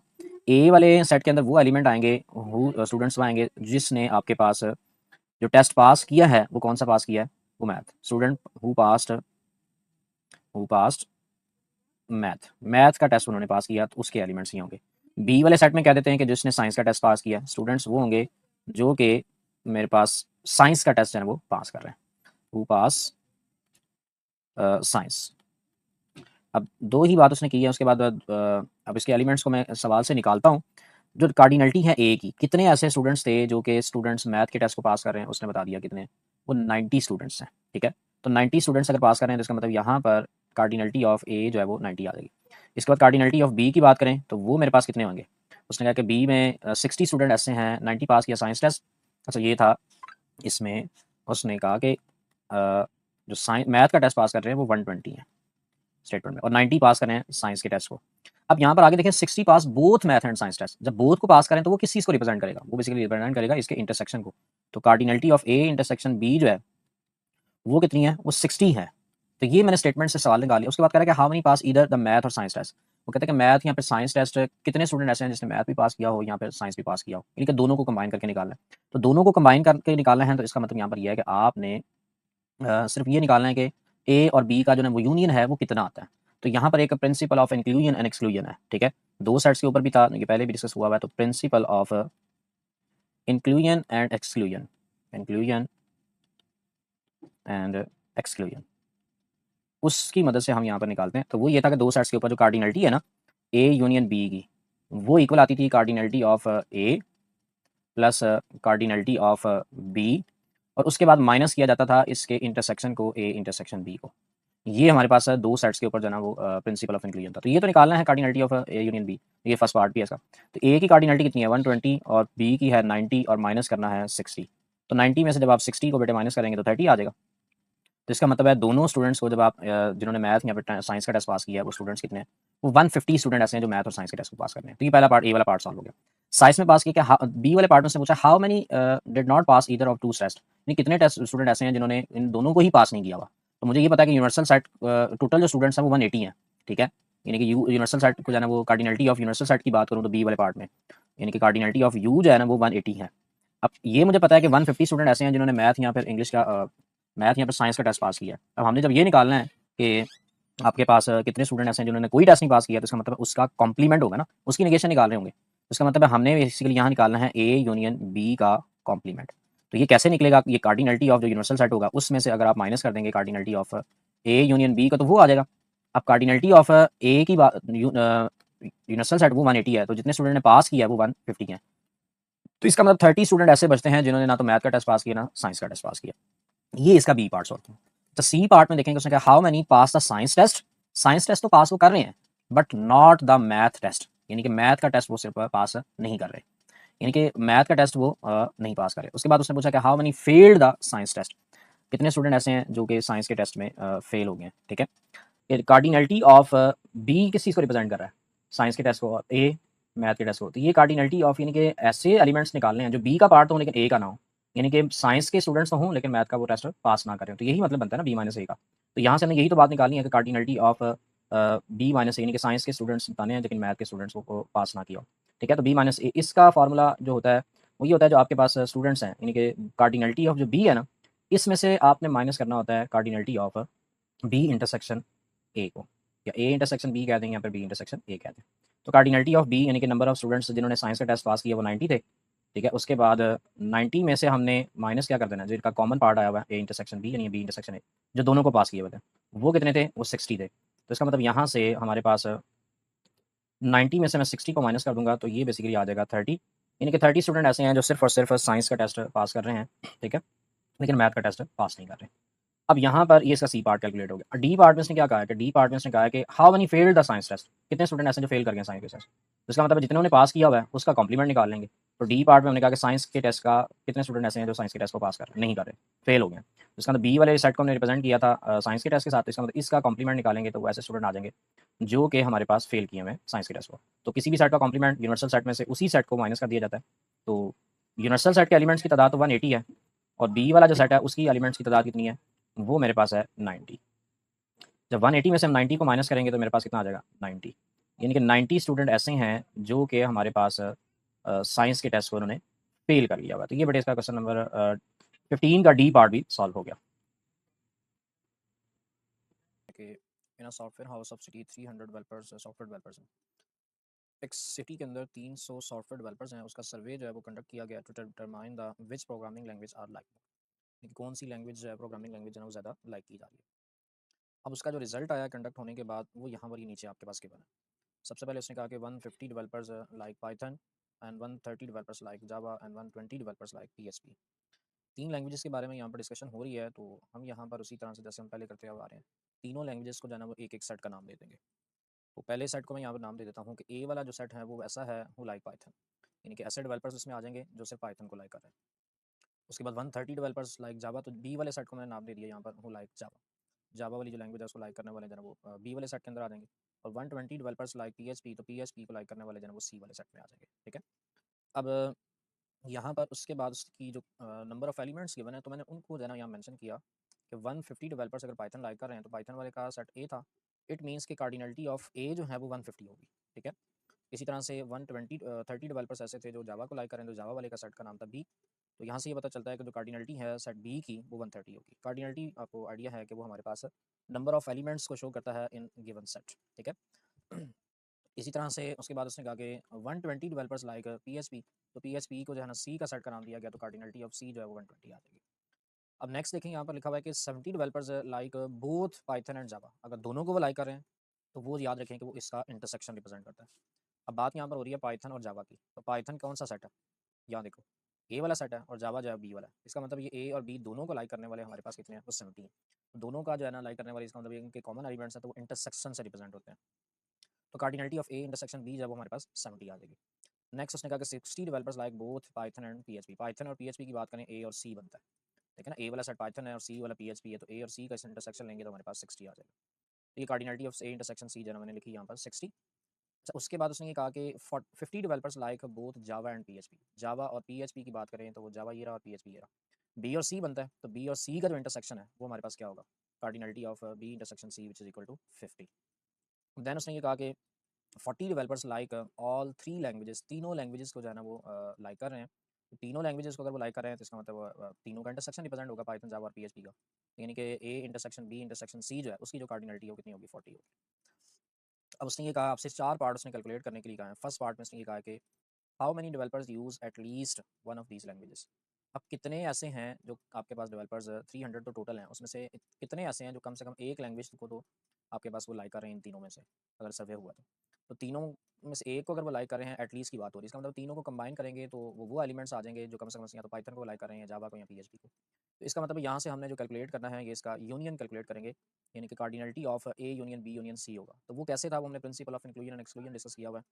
ए वाले सेट के अंदर वो एलिमेंट आएंगे, स्टूडेंट्स वो आएंगे जिसने आपके पास जो टेस्ट पास किया है वो कौन सा पास किया है, वो math student who passed math, math का टेस्ट उन्होंने पास किया तो उसके एलिमेंट्स ही होंगे। बी वाले सेट में कह देते हैं कि जिसने साइंस का टेस्ट पास किया, स्टूडेंट्स वो होंगे जो कि मेरे पास साइंस का टेस्ट है वो पास कर रहे हैं, हु पास साइंस। अब दो ही बात उसने की है, उसके बाद अब इसके एलिमेंट्स को मैं सवाल से निकालता हूँ। जो कार्डिनलिटी है ए की, कितने ऐसे स्टूडेंट्स थे जो कि स्टूडेंट्स मैथ के टेस्ट को पास कर रहे हैं, उसने बता दिया कितने, वो 90 स्टूडेंट्स हैं, ठीक है। तो 90 स्टूडेंट्स अगर पास कर रहे हैं तो इसका मतलब यहाँ पर कार्डिनलिटी ऑफ ए जो है वो 90 आ जाएगी। इसके बाद कार्डिनलिटी ऑफ बी की बात करें तो वो मेरे पास कितने होंगे, उसने कहा कि बी में 60 स्टूडेंट ऐसे हैं 90 पास किया साइंस टेस्ट। अच्छा ये था, इसमें उसने कहा कि जो साइंस मैथ का टेस्ट पास कर रहे हैं वो 120 है स्टेटमेंट में, और 90 पास करें साइंस के टेस्ट को। अब यहाँ पर आगे देखें 60 pass both math and science test, जब बोथ को पास करें तो वो किस चीज़ को रिप्रेजेंट करेगा, वो बेसिकली रिप्रेजेंट करेगा इसके इंटरसेक्शन को। तो cardinality of A intersection B जो है वो कितनी है, वो 60 है। तो ये मैंने स्टेटमेंट से सवाल निकाल लिया। उसके बाद कह रहा है कि हाउ मेनी पास इधर द मैथ और साइंस टेस्ट, वो कहते हैं कि मैथ यहाँ पे साइंस टेस्ट कितने स्टूडेंट ऐसे हैं जिसने मैथ भी पास किया हो यहाँ पे साइंस भी पास किया हो, यानी कि दोनों को कंबाइन करके निकालना है। तो दोनों को कंबाइन करके निकालना है तो इसका मतलब यहाँ पर यह है कि आपने सिर्फ ये निकालना है कि ए और बी का जो है वो यूनियन है वो कितना आता है। तो यहाँ पर एक principal of inclusion and exclusion है, ठीक है। दो सेट्स के ऊपर भी था, ये पहले भी डिस्कस हुआ है। तो principal of inclusion and exclusion, inclusion and exclusion, उसकी मदद से हम यहाँ पर निकालते हैं। तो वो ये था कि दो सेट्स के ऊपर जो कार्डिनलिटी है ना ए यूनियन बी की, वो इक्वल आती थी cardinality of A plus cardinality of B, और उसके बाद माइनस किया जाता था इसके इंटरसेक्शन को ए इंटरसेक्शन बी को। ये हमारे पास दो सेट्स के ऊपर जो है ना वो प्रिंसिपल ऑफ इंक्लूजन था। तो ये तो निकालना है cardinality of A union B, ये फर्स्ट पार्ट भी है इसका। तो ए की कार्डिनलिटी कितनी है 120 और बी की है 90 और माइनस करना है 60। तो 90 में से जब आप 60 को बेटे माइनस करेंगे तो 30 आ जाएगा। तो इसका मतलब है दोनों स्टूडेंट्स को जब आप जिन्होंने मैथ या फिर साइंस का टेस्ट पास किया है वो स्टूडेंट्स कितने हैं, वो 150 स्टूडेंट ऐसे हैं जो मैथ और साइंस के टेस्ट को पास करने हैं। तो ये पहला पार्ट ए वाला पार्ट सॉल्व हो गया। साइंस में पास किया, बी वाले पार्ट में से पूछा how many did not pass either of two test, यानी कितने टेस्ट स्टूडेंट ऐसे हैं जिन्होंने इन दोनों को ही पास नहीं किया हुआ। तो मुझे ये पता है कि यूनिवर्सल सेट टोटल जो स्टूडेंट्स हैं वो 180 हैं, ठीक है। यानी कि यूनिवर्सल सेट को जो है ना वो कार्डिनलिटी ऑफ यूनिवर्सल सेट की बात करूँ तो बी वाले पार्ट में, यानी कि कार्डिनलिटी ऑफ यू जो है ना वो 180 है। अब ये मुझे पता है कि 150 स्टूडेंट ऐसे हैं जिन्होंने मैथ या फिर इंग्लिश का मैथ या फिर साइंस का टेस्ट पास किया है। अब हमने जब ये निकालना है कि आपके पास कितने स्टूडेंट ऐसे हैं जिन्होंने कोई टेस्ट नहीं पास किया, तो इसका मतलब उसका कॉम्प्लीमेंट होगा ना, उसकी निगेशन निकाल रहे होंगे। तो इसका मतलब है हमने बेसिकली यहाँ निकालना है ए यूनियन बी का कॉम्प्लीमेंट। तो ये कैसे निकलेगा, ये कार्डिनलिटी ऑफ जो यूनिवर्सल सेट होगा उसमें से अगर आप माइनस कर देंगे cardinality of A union B का तो वो आ जाएगा। अब कार्डिनलिटी ऑफ ए की बात यूनिवर्सल सेट वो 180 है, तो जितने स्टूडेंट ने पास किया है वो 150 है। तो इसका मतलब 30 स्टूडेंट ऐसे बचते हैं जिन्होंने ना तो मैथ का टेस्ट पास किया ना साइंस का टेस्ट पास किया। ये इसका बी पार्ट सॉल्व किया। तो सी पार्ट में देखेंगे उसने कहा how many pass the science test, science test तो पास वो कर रहे हैं but not the math test, यानी कि मैथ का टेस्ट वो सिर्फ पास नहीं कर रहे, यानी कि मैथ का टेस्ट वो नहीं पास कर रहे। उसके बाद उसने पूछा कि how many failed the science test, कितने स्टूडेंट ऐसे हैं जो कि साइंस के टेस्ट में फेल हो गए हैं, ठीक है। कार्डिनलिटी ऑफ बी किस चीज़ को रिप्रेजेंट कर रहा है, साइंस के टेस्ट को, और ए मैथ के टेस्ट को। तो ये कार्डिनलिटी ऑफ यानी कि ऐसे एलिमेंट्स निकालने हैं जो बी का पार्ट तो हो लेकिन ए का ना हो, यानी कि साइंस के स्टूडेंट्स तो हों लेकिन मैथ का वो टेस्ट पास ना करें। तो यही मतलब बनता है ना बी माइनस ए का। तो यहाँ से हमने यही तो बात निकालनी है कि कार्डिनलिटी ऑफ बी माइनस ए, यानी कि साइंस के स्टूडेंट्स बताने हैं लेकिन मैथ के स्टूडेंट्स को पास ना किया हो, ठीक है। तो बी माइनस ए, इसका फार्मूला जो होता है वो ये होता है जो आपके पास स्टूडेंट्स हैं, यानी कि कार्डिनलिटी ऑफ जो बी है ना, इसमें से आपने माइनस करना होता है cardinality of B intersection A को, या ए इंटरसेक्शन बी कह दें या फिर बी इंटरसेक्शन ए कह दें। तो कार्डिनलिटी ऑफ बी यानी कि नंबर ऑफ स्टूडेंट्स जिन्होंने साइंस का टेस्ट पास किया वो 90 थे, ठीक है। उसके बाद 90 में से हमने माइनस क्या कर देना, जिनका कॉमन पार्ट आया हुआ है ए इंटरसेक्शन बी यानी बी इंटरसेक्शन ए, जो दोनों को पास किए हुए थे वो कितने थे, वो 60 थे। तो इसका मतलब यहाँ से हमारे पास 90 में से मैं 60 को माइनस कर दूंगा तो ये बेसिकली आ जाएगा 30, यानी कि 30 स्टूडेंट ऐसे हैं जो सिर्फ और सिर्फ साइंस का टेस्ट पास कर रहे हैं, ठीक है, लेकिन मैथ का टेस्ट पास नहीं कर रहे। अब यहाँ पर ये इसका सी पार्ट कैलकुलेट हो गया। डी पार्ट में इसने क्या कहा है कि डी पार्ट में इसने कहा है कि how many failed the science test, कितने स्टूडेंट ऐसे जो फेल कर गए साइंस के टेस्ट। तो इसका मतलब जितने उन्होंने पास किया हुआ है उसका कॉम्प्लीमेंट निकाल लेंगे। तो डी पार्ट में हमने कहा कि साइंस के टेस्ट का कितने स्टूडेंट ऐसे हैं जो साइंस के टेस्ट को पास कर रहे नहीं कर रहे, फेल हो गए। इसका मतलब बी वाले सेट को हमने रिप्रेजेंट किया था साइंस के टेस्ट के साथ, तो इसका मतलब इसका कॉम्प्लीमेंट निकालेंगे तो वो ऐसे स्टूडेंट आ जाएंगे जो कि हमारे पास फेल किए हुए साइंस के टेस्ट को। तो किसी भी सेट का कॉम्प्लीमेंट यूनिवर्सल सेट में से उसी सेट को माइनस कर दिया जाता है। तो यूनिवर्सल सेट के एलिमेंट्स की तादाद तो 180 है, और बी वाला जो सेट है उसकी एलिमेंट्स की तादाद कितनी है, वो मेरे पास है 90। जब 180 में से हम 90 को माइनस करेंगे तो मेरे पास कितना आ जाएगा, 90। यानी कि 90 स्टूडेंट ऐसे हैं जो कि हमारे पास साइंस के टेस्ट को उन्होंने फेल कर लिया हुआ। तो ये बेटे इसका क्वेश्चन नंबर 15 का डी पार्ट भी सॉल्व हो गया। In software house of city 300 developers software developers हैं। एक सिटी के अंदर 300 सॉफ्टवेयर डेवलपर्स हैं, उसका सर्वे जो है वो कंडक्ट किया गया to determine the which programming language are like, कौन सी लैंग्वेज जो है प्रोग्रामिंग लैंग्वेज है वो ज़्यादा लाइक की जा रही है। अब उसका जो रिजल्ट आया कंडक्ट होने के बाद वो यहाँ पर ही नीचे आपके पास गिवन है। सबसे पहले उसने कहा कि 150 developers like Python and 130 developers like Java and 120 developers like PHP. तीन लैंग्वेजेस के बारे में यहाँ पर डिस्कशन हो रही है, तो हम यहाँ पर उसी तरह से जैसे हम पहले करते हुए आ रहे हैं, तीनों लैंग्वेजेस को जो है ना वो एक एक सेट का नाम दे देंगे। तो पहले सेट को मैं यहाँ पर नाम दे देता हूँ कि ए वाला जो सेट है वो ऐसा है वो लाइक पाइथन, यानी कि ऐसे डेवलपर्स उसमें आ जाएंगे जो सिर्फ पाइथन को लाइक कर रहे हैं। उसके बाद 130 डेवलपर्स लाइक जावा, तो बी वाले सेट को मैंने नाम दे दिया यहाँ पर वो लाइक जावा, जावा वाली जो लैंग्वेज है उसको लाइक करने वाले जो है वो बी वाले सेट के अंदर आ जाएंगे। और 120 डेवलपर्स लाइक पीएचपी, तो पीएचपी को लाइक करने वाले जो है वो सी वाले सेट में आ जाएंगे। ठीक है। अब यहाँ पर उसके बाद उसकी जो नंबर ऑफ एलिमेंट्स गिवन है तो मैंने उनको जो है ना यहाँ मेंशन किया कि 150 डेवलपर्स अगर पाइथन लाइक कर रहे हैं तो पाइथन वाले का सेट ए था, इट मीन्स कि कार्डिनलिटी ऑफ ए जो है वो 150 होगी। ठीक है। इसी तरह से 130 डेवलपर्स ऐसे थे जो जावा को लाइक करें, तो जावा वाले का सेट का नाम था बी। तो यहाँ से ये पता चलता है कि जो कार्डिनलिटी है सेट बी की वो 130 होगी। कार्डिनलिटी आपको आइडिया है कि वो हमारे पास नंबर ऑफ एलिमेंट्स को शो करता है इन गिवन सेट। ठीक है। इसी तरह से उसके बाद उसने कहा कि 120 डेवलपर्स लाइक पीएचपी, तो पीएचपी को जो है ना सी का सेट का नाम दिया गया, तो कार्डिनलिटी ऑफ सी जो है वो 120 आ जाएगी। अब नेक्स्ट देखेंगे यहाँ पर लिखा हुआ है कि 70 developers like both Python and Java, अगर दोनों को वो लाइक कर रहे हैं तो वो याद रखें कि वो इसका इंटरसेक्शन रिप्रेजेंट करता है। अब बात यहाँ पर हो रही है पाइथन और जावा की, तो पाइथन कौन सा सेट है, यहाँ देखो ए वाला सेट है और जावा जो है बी वाला है। इसका मतलब ये ए और बी दोनों को लाइक करने वाले हमारे पास कितने हैं, वो 70 है। दोनों का जो है ना लाइक करने वाले, इसका मतलब ये इनके कॉमन एलिमेंट्स है तो वो इंटरसेक्शन से रिप्रेजेंट होते हैं। तो cardinality of A intersection B जब वो हमारे पास 70 आ जाएगी। नेक्स्ट उसने कहा कि 60 developers like both Python and PHP, Python और पीएचपी की बात करें ए और सी बनता है। ठीक है ना, ए वाला सेट पाइथन है और सी वाला पीएचपी है, तो ए और सी का इंटरसेक्शन लेंगे तो हमारे पास 60 आ जाएगा। तो ये cardinality of A intersection C जो है मैंने लिखी यहाँ पर 60। अच्छा, उसके बाद उसने ये कहा कि 50 developers like both Java and PHP, Java और पीएचपी की बात करें तो वो जावा ये रहा और पीएचपी ये रहा। बी और सी बनता है, तो बी और सी का जो इंटरसेक्शन है वो हमारे पास क्या होगा, cardinality of B intersection C which is equal to 50। Then उसने ये कहा कि 40 developers like all three languages, तीनों लैंग्वेजेस को जो है ना वो लाइक कर रहे हैं। तो तीनों लैंग्वेजेस को अगर वो लाइक कर रहे हैं तो इसका मतलब तीनों का इंटरसेक्शन रिप्रेजेंट होगा पाइथन जावा और पीएचपी का, यानी कि A intersection B intersection C जो है उसकी जो कार्डिनलिटी हो कितनी होगी, 40 होगी। अब उसने ये कहा आपसे चार पार्ट उसने कैलकुलेट करने के लिए कहा है। फर्स्ट पार्ट में उसने ये कहा कि how many developers use at least one of these languages, अब कितने ऐसे हैं जो आपके पास डेवलपर्स 300 तो टोटल हैं, उसमें से कितने ऐसे हैं जो कम से कम एक लैंग्वेज को तो आपके पास वो लाइक कर रहे हैं इन तीनों में से, अगर सर्वे हुआ तो तीनों में से एक को अगर वो लाइक कर रहे हैं एटलीस्ट की बात हो रही है, इसका मतलब तीनों को कंबाइन करेंगे तो वो एलिमेंट्स आ जाएंगे जो कम से कम या तो पाइथन को लाइक कर रहे हैं, जावा को या पीएचपी को। तो इसका मतलब यहाँ से हमने जो कैलकुलेट करना है ये इसका यूनियन कैलकुलेट करेंगे, यानी कि cardinality of A union B union C होगा। तो वो कैसे था, वो हमने principle of inclusion and exclusion discuss किया हुआ है।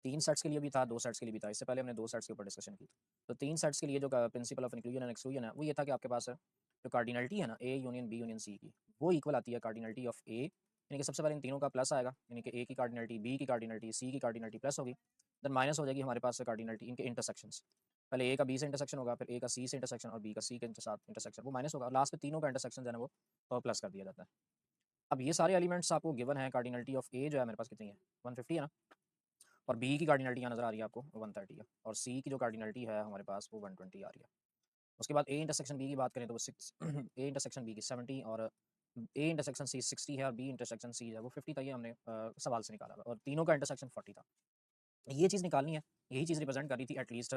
तीन सेट्स के लिए भी था, दो सेट्स के लिए भी था, इससे पहले हमने दो सेट्स के ऊपर डिस्कशन की। तो तीन सेट्स के लिए जो principal of inclusion and exclusion है वो ये था कि आपके पास जो कार्डिनलिटी है ना A union B union C की, वो इक्वल आती है कार्डिनलिटी ऑफ ए, यानी कि सबसे पहले इन तीनों का प्लस आएगा, यानी कि ए की कार्डिनलिटी बी की कार्डिनलिटी सी की कार्डिनलिटी प्लस होगी, देन माइनस हो जाएगी हमारे पास कार्डिनलिटी इनके इंटरसेक्शंस। पहले ए का बी से इंटरसेक्शन होगा, फिर ए का सी से इंटरसेक्शन और बी का सी के साथ इंटरसेक्शन, वो माइनस होगा और लास्ट में तीनों का इंटरसेक्शन जो है ना वो प्लस कर दिया जाता है। अब ये सारे एलिमेंट्स आपको गिवन है, कार्डिनलिटी ऑफ ए जो है मेरे पास कितनी है, 150 है ना, और बी की कार्डिनलिटी यहाँ नजर आ रही है आपको 130 है, और सी की जो कार्डिनलिटी है हमारे पास वो 120 आ रही है। उसके बाद ए इंटरसेक्शन बी की बात करें तो वो 6 ए इंटरसेक्शन बी की 70 और ए इंटरसेक्शन सी 60 है और बी इंटरसेक्शन सी है वो 50 था, ये हमने सवाल से निकाला था, और तीनों का इंटरसेक्शन 40 था। ये चीज़ निकालनी है, यही चीज़ रिप्रेजेंट कर रही थी at least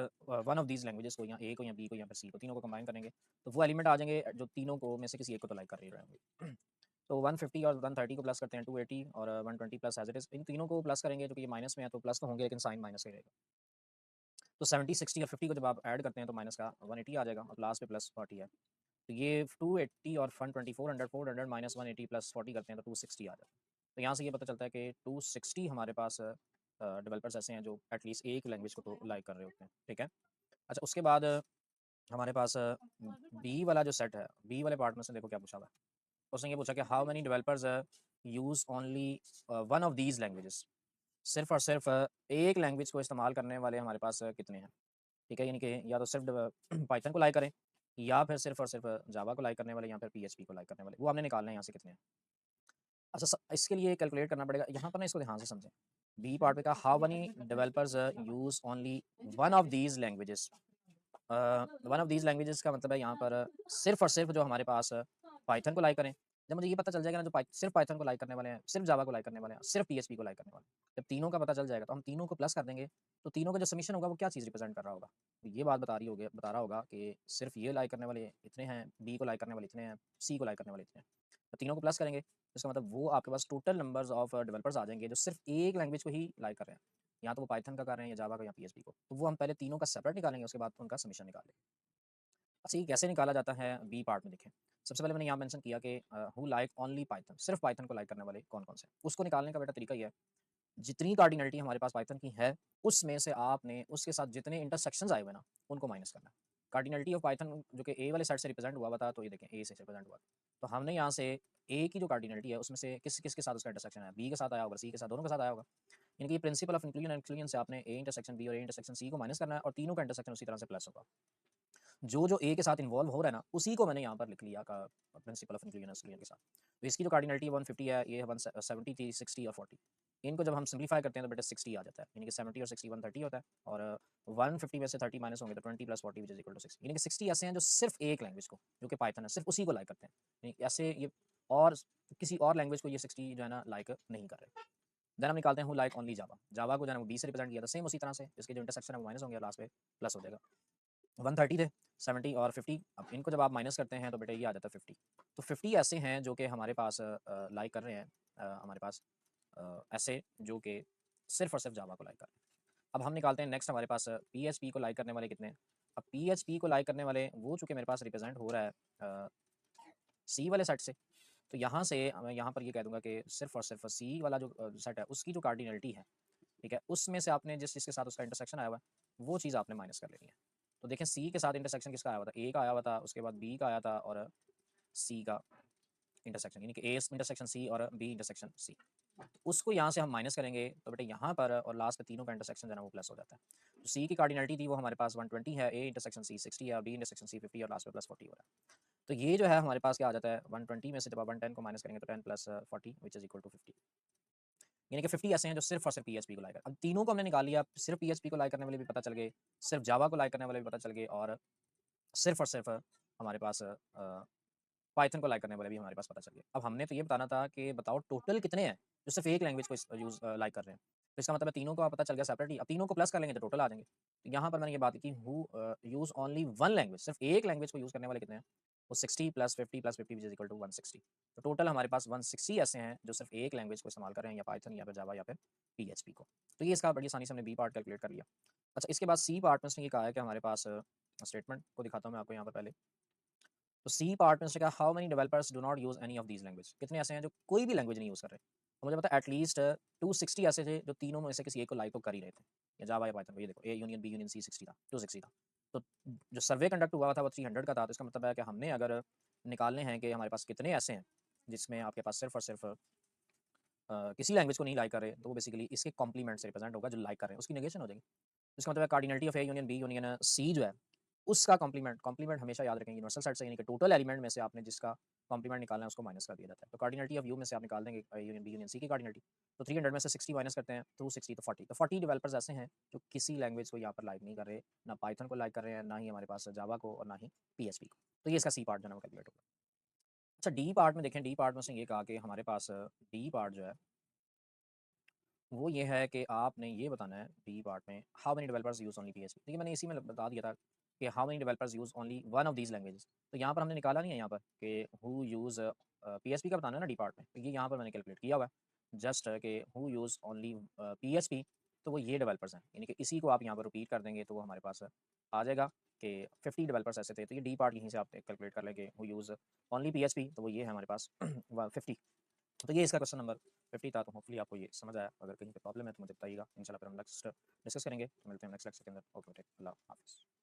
one of these languages को, या ए को या बी को या फिर सी को, तीनों को कंबाइन करेंगे तो वो एलिमेंट आ जाएंगे जो तीनों को में से किसी एक को तो लाइक कर रहे रहेंगे। तो 150 और 130 को प्लस करते हैं 280 और 120 प्लस एज इट इज, इन तीनों को प्लस करेंगे जो कि ये माइनस में है तो प्लस तो होंगे लेकिन साइन माइनस ही रहेगा। तो 70 60 और 50 को जब आप ऐड करते हैं तो माइनस का 180 आ जाएगा और लास्ट पे प्लस 40 है। तो ये 280 और 120 400 माइनस 180 प्लस 40 करते हैं तो 260 आ जाता है। तो यहाँ से ये पता चलता है कि 260 हमारे पास डेवलपर्स ऐसे हैं जो एटलीस्ट एक लैंग्वेज को तो लाइक कर रहे होते हैं, ठीक है। अच्छा, उसके बाद हमारे पास बी वाला जो सेट है, बी वाले पार्ट में से देखो क्या पूछा हुआ है। उसने ये पूछा कि how many developers use only one of these languages, सिर्फ और सिर्फ एक लैंग्वेज को इस्तेमाल करने वाले हमारे पास कितने हैं, ठीक है। यानी कि या तो सिर्फ पाइथन को लाइक करें, या फिर सिर्फ और सिर्फ जावा को लाइक करने वाले, या फिर पीएचपी को लाइक करने वाले, वो हमने निकालना है यहाँ से कितने हैं। अच्छा, इसके लिए कैलकुलेट करना पड़ेगा यहाँ पर ना, इसको ध्यान से समझें। बी पार्ट में कहा how many developers use only one of these languages. One of these languages का मतलब है यहाँ पर सिर्फ और सिर्फ जो हमारे पास पाइथन को लाइक करें। जब मुझे ये पता चल जाएगा ना, जो सिर्फ पाइथन को लाइक करने वाले हैं, सिर्फ जावा को लाइक करने वाले हैं, सिर्फ पीएचपी को लाइक करने वाले हैं, जब तीनों का पता चल जाएगा तो हम तीनों को प्लस कर देंगे। तो तीनों का जो समीशन होगा वो क्या चीज़ रिप्रेजेंट कर रहा होगा, तो ये बात बता रहा होगा कि सिर्फ ये लाइक करने वाले इतने हैं, बी को लाइक करने वाले इतने हैं, सी को लाइक करने वाले इतने हैं। तो तीनों को प्लस करेंगे, इसका मतलब वो आपके पास टोटल नंबर्स ऑफ डेवलपर्स आ जाएंगे जो सिर्फ एक लैंग्वेज को ही लाइक कर रहे हैं, या तो वो पाइथन का कर रहे हैं, या जावा का, या पीएचपी को। तो वो हम पहले तीनों का सेपरेट निकालेंगे, उसके बाद उनका समीशन निकालेंगे। अच्छा, ये कैसे निकाला जाता है बी पार्ट में देखें। सबसे पहले मैंने यहाँ मेंशन किया कि हु लाइक ओनली पाइथन, सिर्फ पाइथन को लाइक करने वाले कौन कौन से, उसको निकालने का बेटा तरीका ये है, जितनी कार्डिनलिटी हमारे पास पाइथन की है उसमें से आपने उसके साथ जितने इंटरसेक्शंस आए हुए ना उनको माइनस करना है। कार्डिनलिटी ऑफ पाइथन जो कि ए वाले साइड से रिप्रेजेंट हुआ था, तो ये देखें ए से रिप्रेजेंट हुआ, तो हमने यहाँ से ए की जो कार्डिनलिटी है उसमें से किस किस के साथ उसका इंटरसेक्शन है, बी के साथ आया होगा, सी के साथ, दोनों के साथ आया होगा। यानी कि principal of inclusion and exclusion से आपने ए इंटरसेक्शन बी और ए इंटरसेक्शन सी को माइनस करना है, और तीनों का इंटरसेक्शन उसी तरह से प्लस होगा। जो ए के साथ इन्वॉल्व हो रहा है ना, उसी को मैंने यहाँ पर लिख लिया का प्रिंसिपल ऑफ इंक्लूजन एक्सक्लूजन के साथ। तो इसकी जो कार्डिनलिटी 150 है, ये 170 थी, 60 और 40। इनको जब हम सिंप्लीफाई करते हैं तो बेटा 60 आ जाता है, यानी कि 70 और 60 130 होता है, और 150 में से 30 माइनस होंगे तो 20 plus 40 which is equal to 60। यानी कि 60 ऐसे हैं जो सिर्फ एक लैंग्वेज को, जो कि पाइथन है, सिर्फ उसी को लाइक करते हैं। यानी ऐसे ये और किसी और लैंग्वेज को ये 60 जो है ना लाइक नहीं कर रहे। देन हम निकालते हैं हु लाइक ओनली जावा। जावा को जो है वो 20 से रिप्रेजेंट किया था, सेम उसी तरह से इसके जो इंटरसेक्शन है वो माइनस होंगे और लास्ट में प्लस हो जाएगा। 130 थे, 70 और 50। अब इनको जब आप माइनस करते हैं तो बेटा ये आ जाता है 50। तो 50 ऐसे हैं जो कि हमारे पास लाइक कर रहे हैं, हमारे पास ऐसे जो कि सिर्फ और सिर्फ जावा को लाइक कर रहे हैं। अब हम निकालते हैं नेक्स्ट, हमारे पास पीएचपी को लाइक करने वाले कितने हैं। अब पीएचपी को लाइक करने वाले वो चूँकि मेरे पास रिप्रेजेंट हो रहा है सी वाले सेट से, तो यहाँ से मैं यहाँ पर ये कह दूंगा कि सिर्फ और सिर्फ सी वाला जो सेट है उसकी जो कार्डिनलिटी है, ठीक है, उसमें से आपने जिस चीज़ के साथ उसका इंटरसेक्शन आया हुआ है वो चीज़ आपने माइनस कर लेनी है। तो देखें सी के साथ इंटरसेक्शन किसका आया हुआ था, ए का आया हुआ था, उसके बाद बी का आया था, और सी का इंटरसेक्शन, यानी कि ए इंटरसेक्शन सी और बी इंटरसेक्शन सी, उसको यहाँ से हम माइनस करेंगे तो बेटा यहाँ पर और लास्ट में तीनों का इंटरसेक्शन जो है ना वो प्लस हो जाता है। तो सी की कार्डिनलिटी थी वो हमारे पास 120 है, ए इंटरसेक्शन सी 60 है, और बी इंटरसेक्शन सी 50 और लास्ट में प्लस 40 हो रहा है। तो ये जो है हमारे पास क्या आ जाता है, 120 में से जब आप 110 को माइनस करेंगे तो 10 plus 40 which is equal to 50। यानी कि 50 ऐसे हैं जो सिर्फ और सिर्फ पीएचपी को लाइक कर। अब तीनों को हमने निकाल लिया, सिर्फ पीएचपी को लाइक करने वाले भी पता चल गए, सिर्फ जावा को लाइक करने वाले भी पता चल गए, और सिर्फ हमारे पास पाइथन को लाइक करने वाले भी हमारे पास पता चल गए। अब हमने तो ये बताना था कि बताओ टोटल कितने हैं जो सिर्फ एक लैंग्वेज को यूज लाइक कर रहे हैं। तो इसका मतलब है तीनों का पता चल गया सेपरेटली। अब तीनों को प्लस कर लेंगे तो टोटल आ जाएंगे। तो यहाँ पर मैंने ये बात की who use only one language, सिर्फ एक लैंग्वेज को यूज करने वाले कितने हैं, वो 60 plus 50 plus 50 which is equal to 160। तो टोटल हमारे पास 160 ऐसे हैं जो सिर्फ एक लैंग्वेज को इस्तेमाल कर रहे हैं, या पाइथन या फिर जावा या फिर पीएचपी को। तो ये इसका बड़ी आसानी से हमने बी पार्ट कैलकुलेट कर लिया। अच्छा, इसके बाद सी पार्ट में उसने ये कहा है कि हमारे पास स्टेटमेंट को दिखाता हूँ मैं आपको यहाँ पर पहले। तो सी पार्ट में उसने कहा how many developers do not use any of these language, कितने ऐसे हैं जो कोई भी लैंग्वेज नहीं यूज कर रहे। तो मुझे पता है एटलीस्ट 260 ऐसे थे जो तीनों में से किसी एक को लाइक तो कर ही रहे थे, या जावा या पाइथन। ये देखो A union B union C 60 था, 260 था। तो जो सर्वे कंडक्ट हुआ था वो 300 का था। तो इसका मतलब है कि हमने अगर निकालने हैं कि हमारे पास कितने ऐसे हैं जिसमें आपके पास सिर्फ और सिर्फ किसी लैंग्वेज को नहीं लाइक कर रहे, तो वो बेसिकली इसके कॉम्प्लीमेंट से रिप्रेजेंट होगा, जो लाइक कर रहे हैं उसकी नेगेशन हो जाएगी। इसका मतलब है cardinality of A union B union C जो है उसका कॉम्प्लीमेंट, कॉम्प्लीमेंट हमेशा याद रखें यूनिवर्सल सेट से, यानी कि टोटल एलिमेंट में से आपने जिसका कॉम्प्लीमेंट निकालना है उसको माइनस कर दिया जाता है। तो कार्डिनलिटी ऑफ यू में से आप निकाल देंगे यूनियन बी यूनियन सी की कार्डिनलिटी। तो 300 में से 60 माइनस करते हैं, 260 तो 40। तो 40 डेवलपर्स ऐसे हैं जो किसी लैंग्वेज को यहाँ पर लाइक नहीं कर रहे, ना पाइथन को लाइक कर रहे हैं, ना ही हमारे पास जावा को, और ना ही पीएचपी को। तो ये इसका सी पार्ट जो है वो कैलकुलेट होगा। अच्छा, डी पार्ट में देखें, डी पार्ट में से ये कहा कि हमारे पास डी पार्ट जो है वो ये है कि आपने ये बताना है डी पार्ट में how many developers use only PHP. देखिए मैंने इसी में बता दिया था कि how many developers use only one of these languages. तो यहाँ पर हमने निकाला नहीं है यहाँ पर कि हु यूज पीएचपी का बताना है ना डी पार्ट में, तो ये यहाँ पर मैंने कैलकुलेट किया हुआ है जस्ट कि हु यूज ओनली पीएचपी। तो वो ये डेवलपर्स हैं, यानी कि इसी को आप यहाँ पर रिपीट कर देंगे तो वो हमारे पास आ जाएगा कि 50 डेवलपर्स ऐसे थे। तो ये डी पार्ट यहीं से आप कैलकुलेट कर लेंगे हु यूज ओनली पीएचपी, तो वो ये है हमारे पास 50। तो ये इसका क्वेश्चन नंबर 50 था। तो होपफुली आपको ये समझ आया। अगर कहीं पे प्रॉब्लम है तो मुझे बताइएगा, इंशाल्लाह फिर हम नेक्स्ट डिस्कस करेंगे। तो मिलते हैं नेक्स्ट लेक्चर के अंदर। ओके, अल्लाह हाफिज़।